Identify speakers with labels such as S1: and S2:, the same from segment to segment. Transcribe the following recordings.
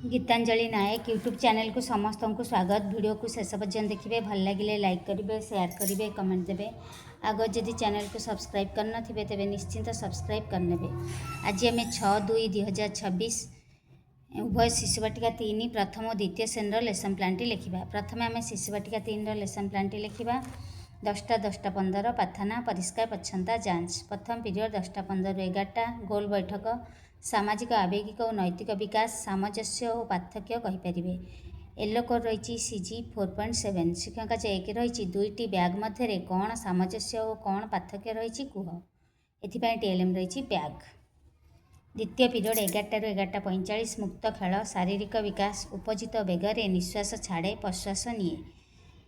S1: गीतांजलि नायक YouTube channel को समस्त को स्वागत। वीडियो को शेष पर्यंत देखिए, भल लगे लाइक करेंगे, शेयर करेंगे, कमेंट देवे। आग जदि चैनल को सब्सक्राइब करना तेज निश्चिंत सब्सक्राइब करने। आज आम 6/2/2026 उभय शिशुबाटिका 3 प्रथम और द्वितीय श्रेणी लेसन प्लान टी लिखा। प्रथम आम शिशुबाटिका 3 लेसन प्लान टी लिखा। 10टा 10टा 15 प्रार्थना परिष्कार परिच्छन्नता जांच। प्रथम पीरियड 10टा 15 ରୁ 11टा गोल बैठक सामाजिक आवेगिक और नैतिक विकास सामंजस्य और पार्थक्य कहींपारे। येलो कोड रही CG 4.7। शिक्षक एक रही दुईटी बैग मध्य कौन सामंजस्य और कौन पार्थक्य रही कह। एथिपाई TLM रही बैग। द्वितीय पीरियड 11टा 11टा 45 मुक्त खेल शारीरिक विकास उपजित बेगर निश्वास छाड़े प्रश्वास निए।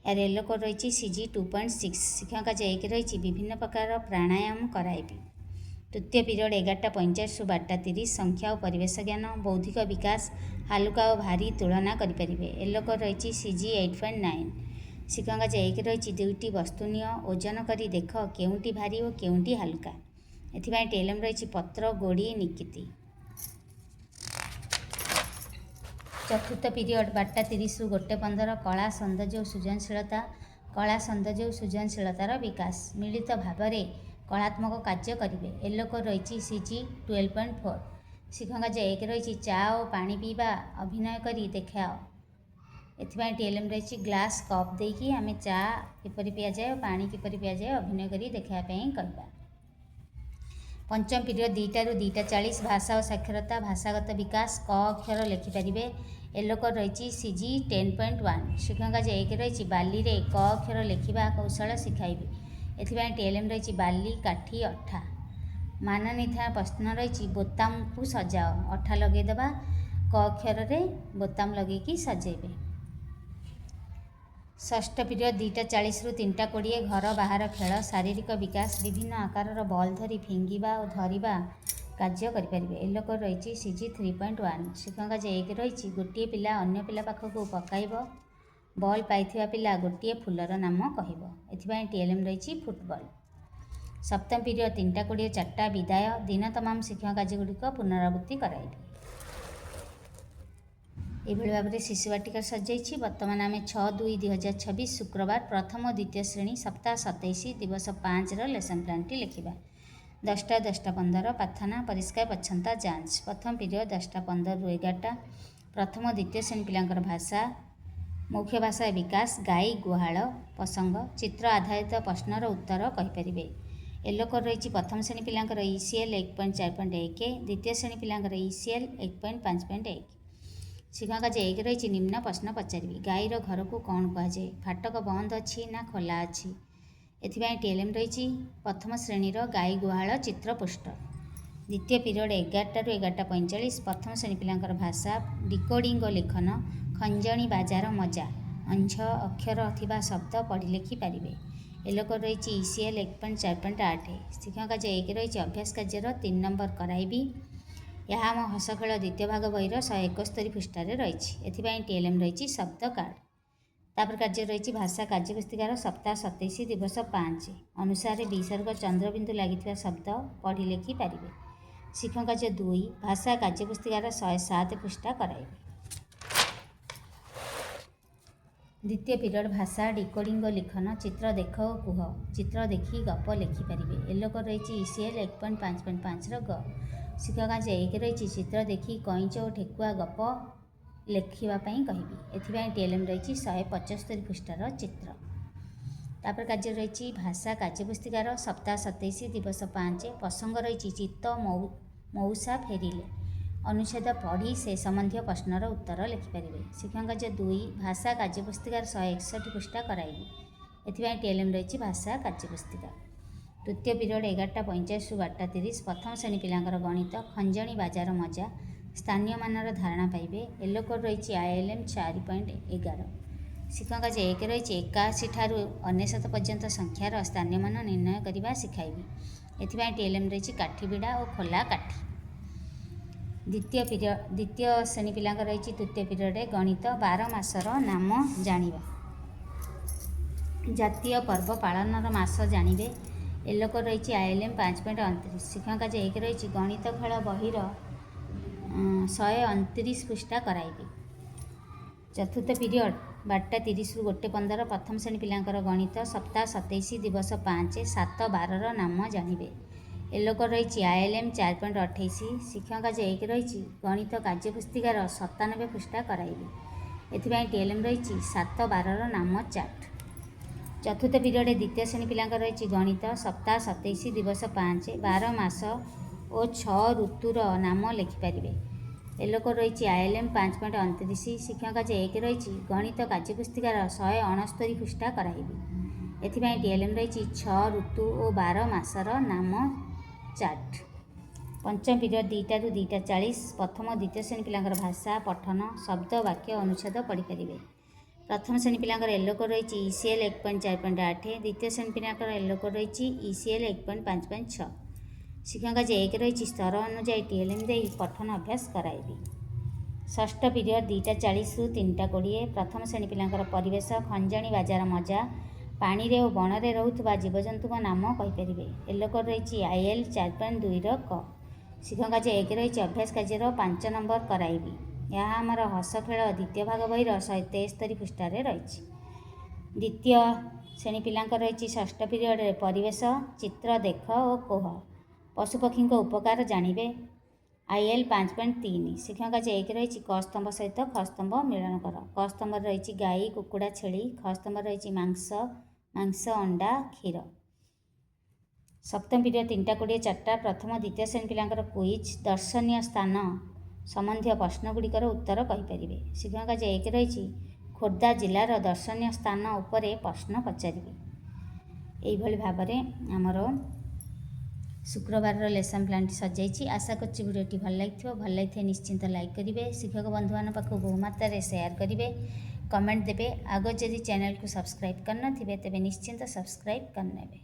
S1: यार येलो कोड रही CG 2.6। शिक्षक एक रही विभिन्न प्रकार प्राणायाम कराइबी। तृतीय पीरियड 11टा 45 ରୁ 12ଟା 30 संख्या और परिवेश ज्ञान बौद्धिक विकास हालुका और भारी तुलना करें। येलो कोड रही CG 8.9। शिक्षक एक रही दुईटी वस्तु निय ओजन करी देख केउंटी भारी और केउंटी हालुका। एथिपाई TLM रही पत्र गोड़ी निकिति। चतुर्थ पीरियड 12ଟା 30 ରୁ 1:15 कला सौंदर्य और सृजनशीलता कला सौंदर्य और सृजनशीलतार विकास मिलित भाव कलात्मक कार्य करेंगे। येलो कोड रही CG 12.4। शिक्षक एक रही चा और पानी पीवा अभिनय करी देखाओ। एथिपाई TLM रही ग्लास कप देकी आम चा किपरि पिया जाए और पानी किपरि पिया जाए अभिनय करी देखापी कहवा। पंचम पीरियड 2टा ରୁ 2:40 भाषा और साक्षरता भाषागत विकास क अक्षर लिखिपारे। येलो कोड रही CG 10.1। शिक्षक एक रही बाली रे क अक्षर लिखा कौशल शिखाइबे। एथिपाई TLM रही बाली काठी अठा। मान निर्धारण प्रश्न रही बोताम को सजाओ अठा लगेदेवा क अक्षर रे बोताम लगे सजेबे। षष्ठ पीरियड 2:40 ରୁ 3:20 घर बाहर खेल शारीरिक विकास विभिन्न आकार बॉल धरी फिंगिबा और धरिबा कार्य करें। येलो कोड रही CG 3.1। शिक्षक एक रही गोटे पिला अन्य पिला पाखक पकाइब बॉल पाइथिबा पिला गोटे फुलर नाम कहब। एथिपाई TLM रही फुटबॉल। सप्तम पीरियड 3:20 4टा विदाय दिन तमाम शिक्षण कार्यगुड़िक पुनरावृत्ति कराइबे। यह भाव में शिशुबाटिका सजाई। बर्तमान आम 6/2/2026 शुक्रवार प्रथम और द्वितीय श्रेणी सप्ताह 27 दिवस 5 लेसन प्लान टी लिखा। 10टा 10टा 15 प्रार्थना परिष्कार परिच्छन्नता जांच। प्रथम पीरियड 10टा 15 ରୁ 11टा प्रथम और द्वितीय श्रेणी पिलांकर भाषा मौखिक भाषा विकास गाई गुहाल प्रसंग चित्र आधारित प्रश्नर उत्तर कहींपारे। येलो कोड रही प्रथम श्रेणी पिलांकर ECL 1.4.1 द्वितीय श्रेणी पिलांकर ECL 1.5.1। शिक्षक एक रही निम्न प्रश्न पचारि गाईर घर को कौन कहुए फाटक बंद अच्छी ना खोला अच्छी। एथिपाई TLM रही प्रथम श्रेणीर गाई गुहाल चित्र पोस्टर। द्वितीय पीरियड 11टा ରୁ 11:45 प्रथम श्रेणी पिलांकर भाषा डिकोडिंग और लेखन खंजणी बाजार मजा अंश अक्षर थिबा शब्द पढ़ी लिखि पारिबे। येलो कोड रही ECL 1.4.8। शिक्षक एक रही अभ्यास कार्यर 3 नंबर कराइबी। यह आम हस खेल द्वितीय भाग बहीर 171 पृष्ठार रही। एथिपाई TLM रही शब्द कार्ड। तापर कार्य रही भाषा कार्यपुस्तिकार सप्ताह 27 दिवस 5 अनुसार विसर्ग चंद्रबिंदु लगी शब्द पढ़ी लिखि पारे। शिक्षण कार्य 2 भाषा कार्यपुस्तिकार 107 पृष्ठा कराइबे। द्वितीय पीरियड भाषा डिकोडिंग लिखन चित्र देख और कुह चित्र देखी गप लिखिपारे। येलो कोड रही ECL 1.5.5 ग। शिक्षक एक रही चित्र देखी कईच और ठेकुआ गप लिखापी कहबी। एथिपाई TLM रही 175 पृष्ठार चित्र। तापर कार्य रही भाषा कार्यपुस्तिकार सप्ताह 27 दिवस 5 प्रसंग रही चित्त मौसा फेरिले अनुच्छेद पढ़ी से संबंधी प्रश्नर उत्तर लिखिपारे। शिक्षण कार्य 2 भाषा कार्यपुस्तिकार 161 पृष्ठा कराइबी। एथिपाई TLM रही भाषा कार्यपुस्तिका। तृतीय पीरियड 11टा 45 ରୁ 12ଟା 30 प्रथम श्रेणी पिलांकर गणित खंजणी बाजार मजा स्थानीय मानर धारणा पाइबे। येलो कोड रही ILM 4.11। शिक्षक एक रही 81 ठारू 99 पर्यंत संख्यार स्थानीय मान निर्णय करने शिखाइबी। एथिपाई TLM रही काठी बिड़ा और खोला काठी। द्वितीय श्रेणी पिलांकर रही तृतीय पीरियड गणित 12 मासर नाम जानिबा जातीय पर्व पालनर मास जानिबे। येलो कोड रही ILM 5.29। शिक्षक एक रही गणित खेल बहीर 129 ପୃଷ୍ଠା କରାଇବି। ଚତୁର୍ଥ ପିରିୟଡ଼ 12:30 ରୁ 1:15 ପ୍ରଥମ ଶ୍ରେଣୀ ପିଲାଙ୍କର ଗଣିତ ସପ୍ତାହ 27 ଦିବସ 5 7 12ର ନାମ ଜାଣିବେ। ଏଲୋକ ରହିଛି ILM 4.28, ଶିକ୍ଷକ ଯେ 1 ରହିଛି ଗଣିତ କାର୍ଯ୍ୟପୁସ୍ତିକାର 97 ପୃଷ୍ଠା କରାଇବି। ଏଥିପାଇଁ TLM ରହିଛି 7 12ର ନାମ ଚାର୍ଟ। ଚତୁର୍ଥ ପିରିୟଡ଼ ଦ୍ୱିତୀୟ ଶ୍ରେଣୀ ପିଲାଙ୍କର ରହିଛି ଗଣିତ ସପ୍ତାହ 27 ଦିବସ 5 12 ମାସ ଓ 6 ଋତୁର ନାମ ଲେଖିପାରିବେ। ଏଲୋକ ରହିଛି ILM 5.29, ଶିକ୍ଷକ ଯେ 1 ରହିଛି ଗଣିତ କାର୍ଯ୍ୟପୁସ୍ତିକାର 169 ପୃଷ୍ଠା କରାଇବି। ଏଥିପାଇଁ TLM ରହିଛି 6 ଋତୁ ଓ 12 ମାସର ନାମ ଚାର୍ଟ। ପଞ୍ଚମ ପିରିୟଡ଼ 2ଟାରୁ 2:40 ପ୍ରଥମ ଓ ଦ୍ୱିତୀୟ ଶ୍ରେଣୀ ପିଲାଙ୍କର ଭାଷା ପଠନ ଶବ୍ଦ ବାକ୍ୟ ଅନୁଚ୍ଛେଦ ପଢ଼ିପାରିବେ। ପ୍ରଥମ ଶ୍ରେଣୀ ପିଲାଙ୍କର ଏଲୋକ ରହିଛି ECL 1.4.8, ଦ୍ୱିତୀୟ ଶ୍ରେଣୀ ପିଲାଙ୍କର ଏଲୋକ ରହିଛି ECL 1.5.6। ଶିକ୍ଷକ ଯେ 1 ରହିଛି ସ୍ତର ଅନୁଯାୟୀ TLM ଦେଇ ପଠନ ଅଭ୍ୟାସ କରାଇବି। ଷଷ୍ଠ ପିରିୟଡ଼ 2:40 ରୁ 3:20 ପ୍ରଥମ ଶ୍ରେଣୀ ପିଲାଙ୍କର ପରିବେଶ ଖଞ୍ଜଣି ବାଜାର ମଜା ପାଣିରେ ଓ ବଣରେ ରହୁଥିବା ଜୀବଜନ୍ତୁଙ୍କ ନାମ କହିପାରିବେ। ଏଲୋକ ରହିଛି IL 4.2ର କ। ଶିକ୍ଷକ ଯେ 1 ରହିଛି ଅଭ୍ୟାସ କାର୍ଯ୍ୟର 5 ନମ୍ବର କରାଇବି। ଏହା ଆମର ହସ ଖେଳ ଦ୍ୱିତୀୟ ଭାଗ ବହିର 173 ପୃଷ୍ଠାରେ ରହିଛି। ଦ୍ୱିତୀୟ ଶ୍ରେଣୀ ପିଲାଙ୍କର ରହିଛି ଷଷ୍ଠ ପିରିୟଡ଼ରେ ପରିବେଶ ଚିତ୍ର ଦେଖ ଓ କୋହ ପଶୁପକ୍ଷୀଙ୍କ ଉପକାର ଜାଣିବେ। IL 5.3, ଶିକ୍ଷକ ଯେ 1 ରହିଛି କ ସ୍ତମ୍ଭ ସହିତ ଖ ସ୍ତମ୍ଭ ମିଳନ କର। କ ସ୍ତମ୍ଭରେ ରହିଛି ଗାଈ କୁକୁଡ଼ା ଛେଳି, ଖ ସ୍ତମ୍ଭରେ ରହିଛି ମାଂସ ଅଣ୍ଡା କ୍ଷୀର। ସପ୍ତମ ପିରିୟଡ଼ 3:20 4ଟା ପ୍ରଥମ ଦ୍ୱିତୀୟ ଶ୍ରେଣୀ ପିଲାଙ୍କର କୁଇଜ୍ ଦର୍ଶନୀୟ ସ୍ଥାନ ସମ୍ବନ୍ଧୀୟ ପ୍ରଶ୍ନଗୁଡ଼ିକର ଉତ୍ତର କହିପାରିବେ। ଶିକ୍ଷକ ଯେ 1 ରହିଛି ଖୋର୍ଦ୍ଧା ଜିଲ୍ଲାର ଦର୍ଶନୀୟ ସ୍ଥାନ ଉପରେ ପ୍ରଶ୍ନ ପଚାରିବେ। ଏଇଭଳି ଭାବରେ ଆମର ଶୁକ୍ରବାରର ଲେସନ୍ ପ୍ଲାନ୍ଟି ସଜାଇଛି। ଆଶା କରୁଛି ଭିଡ଼ିଓଟି ଭଲ ଲାଗିଥିବ। ଭଲ ଲାଗିଥିଲେ ନିଶ୍ଚିନ୍ତ ଲାଇକ୍ କରିବେ, ଶିକ୍ଷକ ବନ୍ଧୁମାନଙ୍କ ପାଖକୁ ବହୁ ମାତ୍ରାରେ ସେୟାର କରିବେ, କମେଣ୍ଟ ଦେବେ। ଆଗ ଯଦି ଚ୍ୟାନେଲକୁ ସବସ୍କ୍ରାଇବ୍ କରିନଥିବେ ତେବେ ନିଶ୍ଚିନ୍ତ ସବସ୍କ୍ରାଇବ୍ କରିନେବେ।